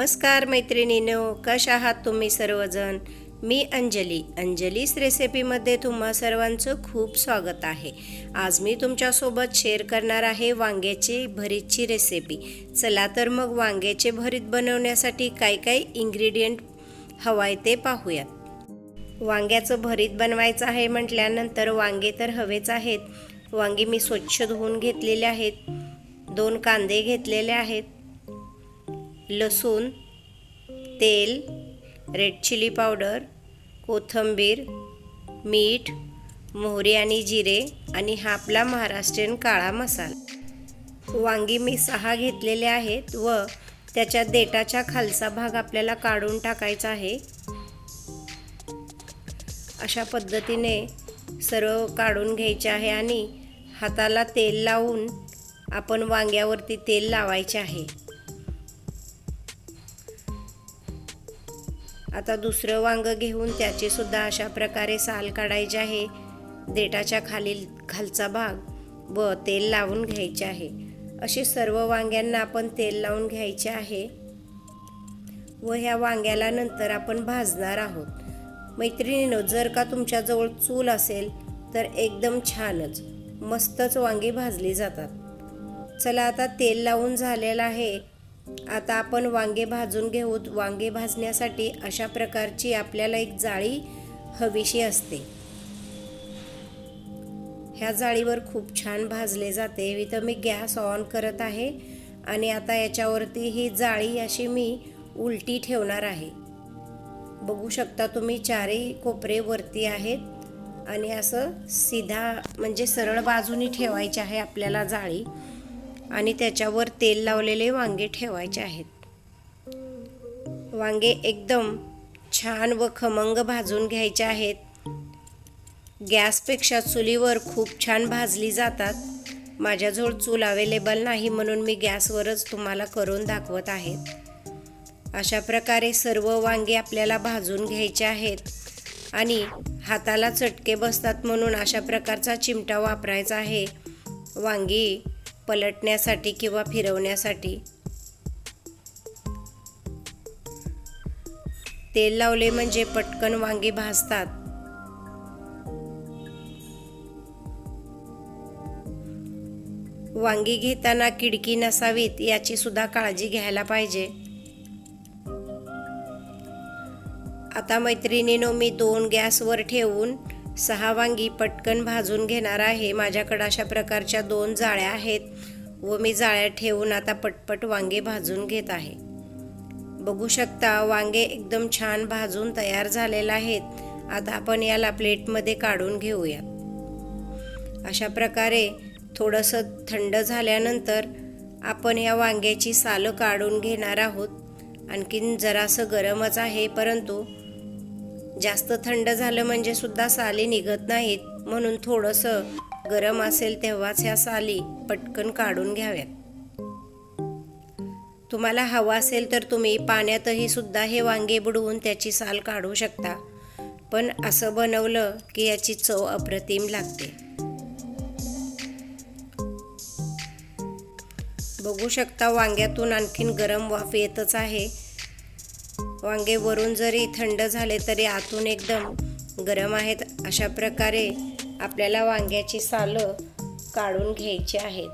नमस्कार मैत्रिणींनो, कशा आहात तुम्ही सर्वजण। मी अंजलीस रेसिपीमध्ये तुम्हा सर्वांचं खूप स्वागत आहे। आज मी तुमच्यासोबत शेअर करणार आहे वांग्याची भरीतची रेसिपी। चला तर मग वांग्याचे भरीत बनवण्यासाठी काय इंग्रेडियंट हवाय ते पाहूयात। वांग्याचं भरीत बनवायचं आहे म्हटल्यानंतर वांगे तर हवेच आहेत। वांगी मी स्वच्छ धुवून घेतलेले आहेत। 2 कांदे घेतलेले आहेत, लसूण, तेल, रेड चिली पावडर, कोथिंबीर, मीठ, मोहरी आणि जिरे आणि हा आपला महाराष्ट्रीयन काळा मसाला। वांगी मी 6 घेतलेले आहेत व त्याच्या देठाच्या खालचा भाग आपल्याला काढून टाकायचा आहे। अशा पद्धतीने सर्व काढून घ्यायचे आहे आणि हाताला तेल लावून आपण वांग्यावरती तेल लावायचे आहे। आता दुसरं वांग घेऊन त्याचे सुद्धा अशा प्रकारे साल काढायचे आहे, देठाच्या खालचा भाग व तेल लावून घ्यायचे आहे। असे सर्व वांग्यांना आपण तेल लावून घ्यायचे आहे व ह्या वांग्याला नंतर आपण भाजणार आहोत। मैत्रिणींनो, जर का तुमच्याजवळ चूल असेल तर एकदम छानच मस्तच वांगी भाजली जातात। चला, आता तेल लावून झालेलं आहे। आता आपण वांगे भाजून घेऊ। वांगे भाजण्यासाठी अशा प्रकारची आपल्याला एक जाळी हवीशी असते। ह्या जाळीवर खूप छान भाजले जाते। इथं मी गॅस ऑन करत आहे आणि आता याच्यावरती ही जाळी अशी मी उलटी ठेवणार आहे। बघू शकता तुम्ही, चारही कोपरे वरती आहेत आणि असं सीधा म्हणजे सरळ बाजूनी ठेवायची आहे आपल्याला जाळी आणि त्याच्यावर तेल लावलेले वांगे ठेवायचे आहेत। वांगे एकदम छान व खमंग भाजून घ्यायचे आहेत। गॅसपेक्षा चुलीवर खूप छान भाजली जातात। माझ्याजवळ चूल अवेलेबल नाही म्हणून मी गॅसवरच तुम्हाला करून दाखवत आहे। अशा प्रकारे सर्व वांगे आपल्याला भाजून घ्यायचे आहेत आणि हाताला चटके बसतात म्हणून अशा प्रकारचा चिमटा वापरायचा आहे वांगी पलटण्यासाठी किंवा फिरवण्यासाठी। तेल लावले म्हणजे पटकन वांगी भाजतात। वांगी घेताना किडकी नसावीत याची सुद्धा काळजी घ्यायला पाहिजे। आता मैत्रिणींनो, मी 2 गॅसवर ठेवून 6 वांगी पटकन भाजून घेणार आहे। माझ्याकडे अशा प्रकारच्या 2 जाळ्या आहेत व मी जाळ्या ठेवून आता पटपट वांगे भाजून घेत आहे। बघू शकता, वांगे एकदम छान भाजून तयार झालेले आहेत। आता आपण याला प्लेटमध्ये काढून घेऊया। अशा प्रकारे थोडंसं थंड झाल्यानंतर आपण या वांग्याची सालं काढून घेणार आहोत। आणखीन जरासं गरमच आहे, परंतु जास्त थंड झालं म्हणजे सुद्धा साली निघत नाहीत, म्हणून थोडंसं गरम असेल तेव्हाच ह्या साली पटकन काढून घ्याव्यात। तुम्हाला हवा असेल तर तुम्ही पाण्यातही सुद्धा हे वांगे बुडवून त्याची साल काढू शकता, पण असं बनवलं की याची चव अप्रतिम लागते। बघू शकता, वांग्यातून आणखीन गरम वाफ येतच आहे। वांगे वरून जरी थंड झाले तरी आतून एकदम गरम आहेत। अशा प्रकारे आपल्याला वांग्याची सालं काढून घ्यायची आहेत।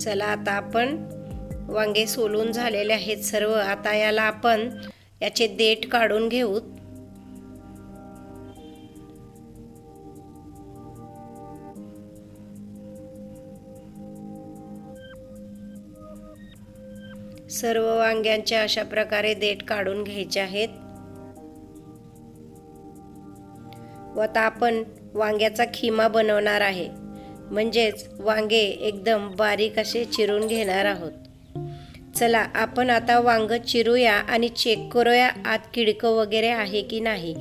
चला, आता आपण वांगे सोलून झालेले आहेत सर्व। आता याला आपण याचे देठ काढून घेऊ। सर्व वांग्यांचे अशा प्रकारे देठ काढून घ्यायचे आहेत व आता आपण वांग्याचा खिमा बनवणार आहे। म्हणजेच वांगे एकदम बारीक असे चिरून घेणार आहोत। चला आपण आता वांग चिरूया आणि चेक करूया आत किडकं वगैरे आहे की नाही।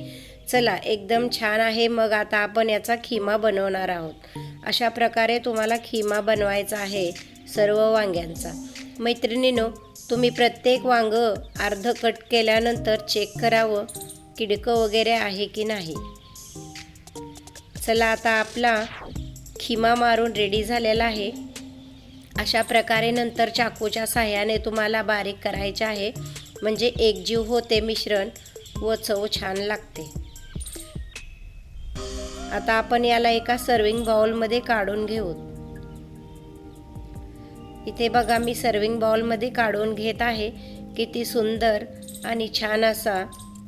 चला, एकदम छान आहे. मग आता आपण याचा खिमा बनवणार आहोत. अशा प्रकारे तुम्हाला खिमा बनवायचा आहे सर्व वांग्यांचा. मैत्रिणींनो, तुम्ही प्रत्येक वांगं अर्ध कट केल्यानंतर चेक करावं किडकं वगैरे आहे की नाही. चला, आता आपला खिमा मारून रेडी झालेला आहे. अशा प्रकारे नंतर चाकूच्या साहाय्याने तुम्हाला बारीक करायचे आहे, म्हणजे एकजीव होते मिश्रण व चव छान लागते. आता आपण याला एका सर्विंग बाउलमध्ये काढून घेऊ. इथे बघा, मी सर्विंग बाउलमध्ये काढून घेत आहे. किती सुंदर आणि छान असा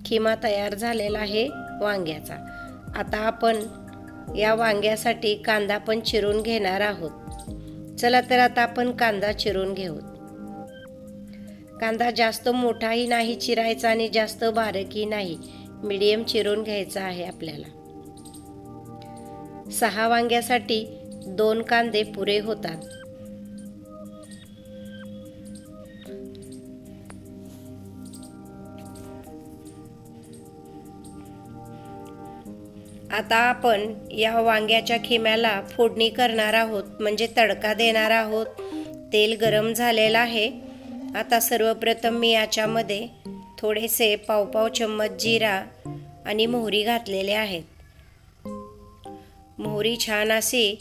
खिमा तयार झालेला आहे वांग्याचा. आता आपण या वांग्यासाठी कांदा पण चिरून घेणार आहोत. चला तर आता आपण कांदा चिरून घेऊ. कांदा जास्त मोठाही नाही चिरायचा आणि जास्त बारीकही नाही, मीडियम चिरून घ्यायचा आहे आपल्याला. 6 वांग्यासाठी 2 कांदे पुरे होतात. आता आपण या वांग्याच्या खिम्याला फोडणी करणार आहोत, म्हणजे तडका देणार आहोत. तेल गरम झालेलं आहे. आता सर्वप्रथम मी याच्यामध्ये थोडेसे पाव चम्मच जिरा आणि मोहरी घातलेले आहेत. मोहरी छान अशी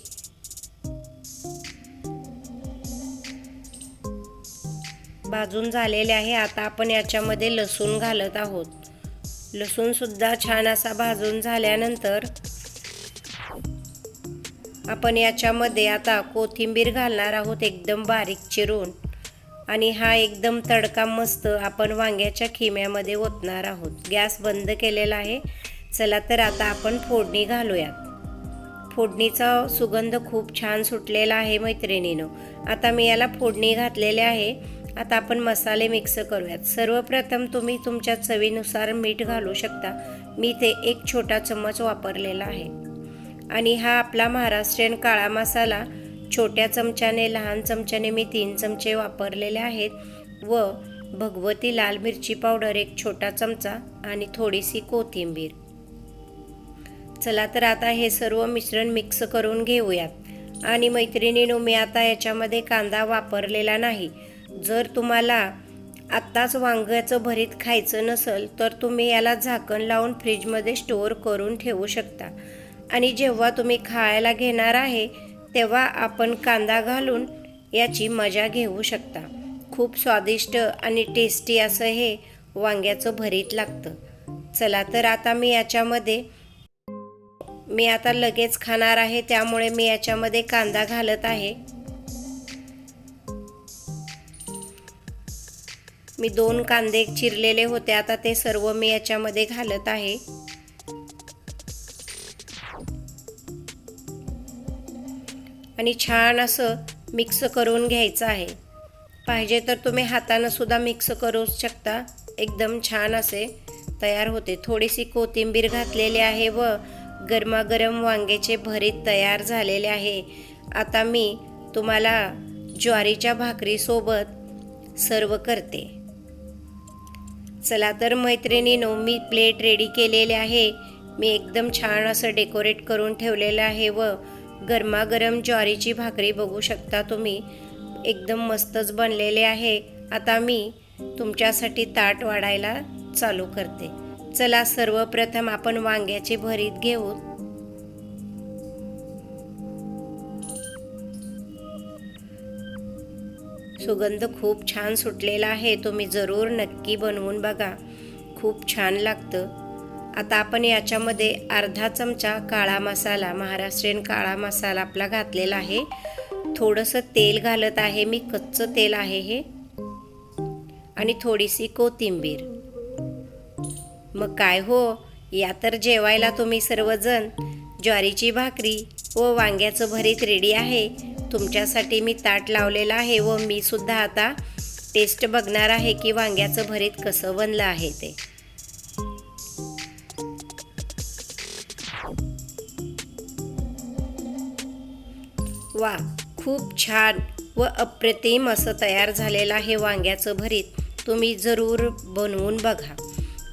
भाजून झालेले आहे. आता आपण याच्यामध्ये लसूण घालत आहोत. लसूण सुद्धा छान असा भाजून झाल्यानंतर आपण याच्यामध्ये आता कोथिंबीर घालणार आहोत, एकदम बारीक चिरून. आणि हा एकदम तडका मस्त आपण वांग्याच्या खिम्यामध्ये ओतणार आहोत. गॅस बंद केलेला आहे. चला तर आता आपण फोडणी घालूयात. फोडणीचा सुगंध खूप छान सुटलेला आहे मैत्रिणींनो. आता मी याला फोडणी घातलेली आहे. आता आपण मसाले मिक्स करूयात. सर्वप्रथम तुम्ही तुमच्या चवीनुसार मीठ घालू शकता. मी ते 1 छोटा चम्मच वापरलेला आहे. आणि हा आपला महाराष्ट्रीयन काळा मसाला छोट्या चमच्याने, लहान चमच्याने मी 3 चमचे वापरलेले आहेत. व भगवती लाल मिरची पावडर 1 छोटा चमचा आणि थोडीशी कोथिंबीर. चला तर आता हे सर्व मिश्रण मिक्स करून घेऊयात. आणि मैत्रिणींनो, मी आता याच्यामध्ये कांदा वापरलेला नाही. जर तुम्हाला आत्ताच वांग्याचं भरीत खायचं नसेल तर तुम्ही याला झाकण लावून फ्रीजमध्ये स्टोअर करून ठेवू शकता. आणि जेव्हा तुम्ही खायला घेणार आहे तेव्हा आपण कांदा घालून याची मजा घेऊ शकता. खूप स्वादिष्ट आणि टेस्टी असं हे वांग्याचं भरीत लागतं. चला तर आता मी आता लगेच खाणार आहे, त्यामुळे मी याच्यामध्ये कांदा घालत आहे. मी 2 कांदे चिरलेले होते. आता ते सर्व मी याच्यामध्ये घालत आहे. आणि छान असं मिक्स करून घ्यायचं आहे. पाहिजे तर तुम्ही हातानं सुद्धा मिक्स करू शकता. एकदम छान असे तयार होते. थोडीशी कोथिंबीर घातलेली आहे व गरमागरम वांग्याचे भरीत तयार झालेले आहे. आता मी तुम्हाला ज्वारीच्या भाकरीसोबत सर्व करते. चला तर मैत्रिणींनो, मी प्लेट रेडी केलेले आहे. मी एकदम छान असं डेकोरेट करून ठेवलेलं आहे व गरमागरम ज्वारीची भाकरी बघू शकता तुम्ही, एकदम मस्तच बनलेले आहे. आता मी तुमच्यासाठी ताट वाढायला चालू करते. चला, सर्वप्रथम आपण वांग्याचे भरीत घेऊ. सुगंध खूप छान सुटलेला आहे. तुम्ही जरूर नक्की बनवून बघा, खूप छान लागतं. आता आपण याच्यामध्ये अर्धा चमचा काळा मसाला, महाराष्ट्रीयन काळा मसाला आपला घातलेला आहे. थोडंसं तेल घालत आहे मी, कच्चं तेल आहे हे. आणि थोडीशी कोथिंबीर. मग काय हो, या तर जेवायला तुम्ही सर्वजण. ज्वारीची भाकरी व वांग्याचं भरीत रेडी आहे. तुमच्यासाठी मी ताट लावलेलं आहे व मी सुद्धा आता टेस्ट बघणार आहे की वांग्याचं भरीत कसं बनलं आहे ते. वा, खूप छान व अप्रतिम असं तयार झालेलं आहे वांग्याचं भरीत. तुम्ही जरूर बनवून बघा.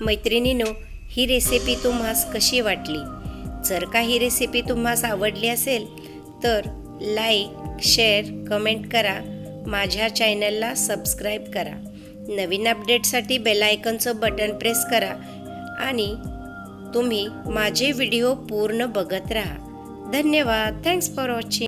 मैत्रिणींनो, ही रेसिपी तुम्हास कशी वाटली? जर का ही रेसिपी तुम्हास आवडली असेल तर लाईक, शेअर, कमेंट करा. माझ्या चॅनलला सबस्क्राईब करा. नवीन अपडेटसाठी बेल आयकॉनचं बटन प्रेस करा आणि तुम्ही माझे व्हिडिओ पूर्ण बघत राहा. धन्यवाद. Thanks for watching.